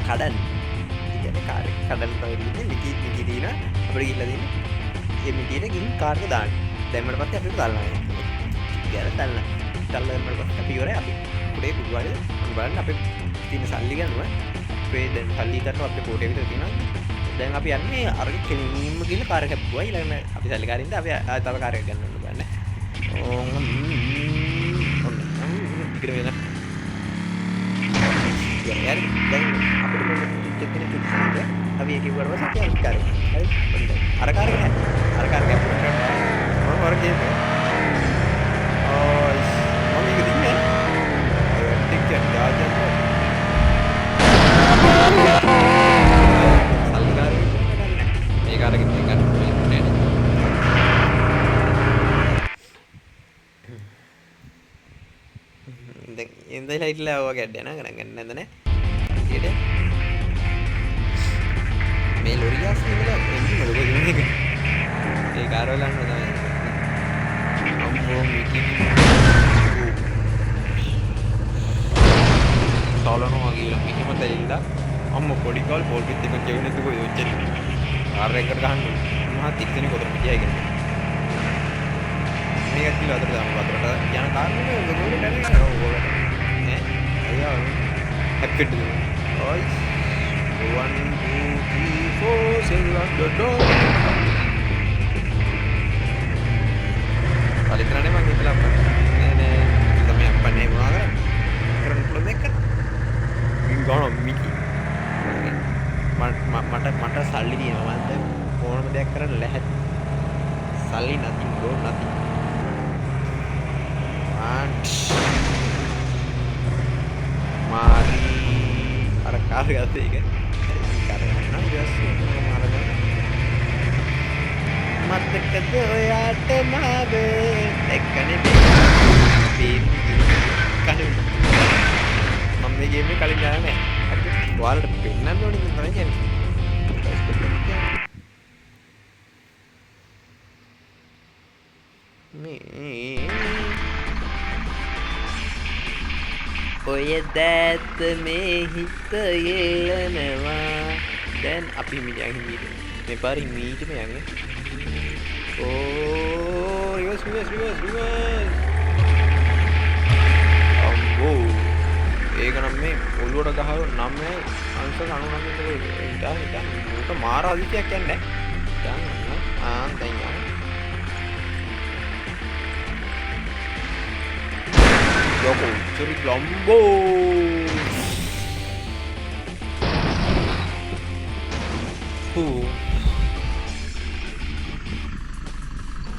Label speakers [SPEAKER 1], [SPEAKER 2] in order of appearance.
[SPEAKER 1] කඩන්න. ඒ කියන්නේ කාර් එක කඩන්න තමයි ඉන්නේ. මිටි දිනා අපිට ගිහිල්ලා දෙන්නේ. මේ මිටියට ගිහින් කාර් එක දාන්න. දැම්මට පස්සේ අපිට දාන්න. ගියලා දාන්න. දාලා දැම්මට පස්සේ අපි ඉවරයි. අපි පුඩේ කුඩුවාලේ බලන්න අපේ තියෙන සල්ලි ගන්නවා. අපේ දැන් සල්ලි ගන්නවා අපේ කෝටේ විතර තියෙනවා. දැන් අපි යන්නේ අර කෙලින්ම ගිහලා කාර් එක හැප්පුවා. ඊළඟට අපි සල්ලි කාරින්ද අපි ආයෙ තව කාර් එකක් ගන්න ඕන බලන්න. ඉතින් වෙන यार දැන් අපිට මේ ටිකට් එක පිටිසෙට අපි ඒක ඉවර වෙලා සතියක් කරේ. හරි. අර කාර් එක නෑ. අර කාර් එක මොන වර ගේම. ආයි මම ඒක දින්නේ. ටිකට් දාජන්. සල්ලි කාර් එක ගන්න. මේ කාර් එකෙන් ගන්න නෑ. දැන් ඉඳලා ඉట్లా ඔය ගැඩ යනවා ගණන් ගන්න නැන්ද නෑ ඊට මේ ලොරියාස් ඉඳලා එන්නේ මොකද කියන්නේ ඒ කාර් වල යනවා තමයි අම්මෝ මිකිනි තලනවා කියලා මෙහෙම තැලිලා අම්මෝ පොඩි කාල් බෝල් පිට එක කියවෙන්නේ නැතුව යොච්චරි කාර් එකකට ගහන්න මහා තික්තනේ කොතන පිටියයි කියන්නේ මේක කියලා අතට දාමු අතට යන කාර් එක ගොඩට යනවා ඕගොල්ලෝ ඈ අයියා හැප්පිට ඔයි 1 2 3 4 සෙල්ලම් ඩොඩෝ පලිතරනේ මං හිතලා අප්පන්නේ නේ තමයි අප්පන්නේ මොනවා කරන්න පුළුවන් දෙයක් ගන්න මිකි මට සල්ලි තියෙනවා මම දැන් ඕනම දෙයක් කරන්න ලැහැත් සල්ලි නැති බෝ නැති mari ada karya sih kan karya mana biasa marah mata kedua tenaga tekan ini pin kan mami game kali jalan ya wal pinan loh nih sebenarnya nih ඔය දැත් මේ හිත යෙලනවා දැන් අපි මියන් හිමීට මේ පාරේ හිමීටම යන්නේ ඕ රිවර්ස් අම්බෝ ඒක නම් මේ ඔළුවට ගහව 9යි අංශ 99 ඉතින් උට මාර අදිතියක් යන්නේ දැන් දැන් යන්න Yoko, curi lombo.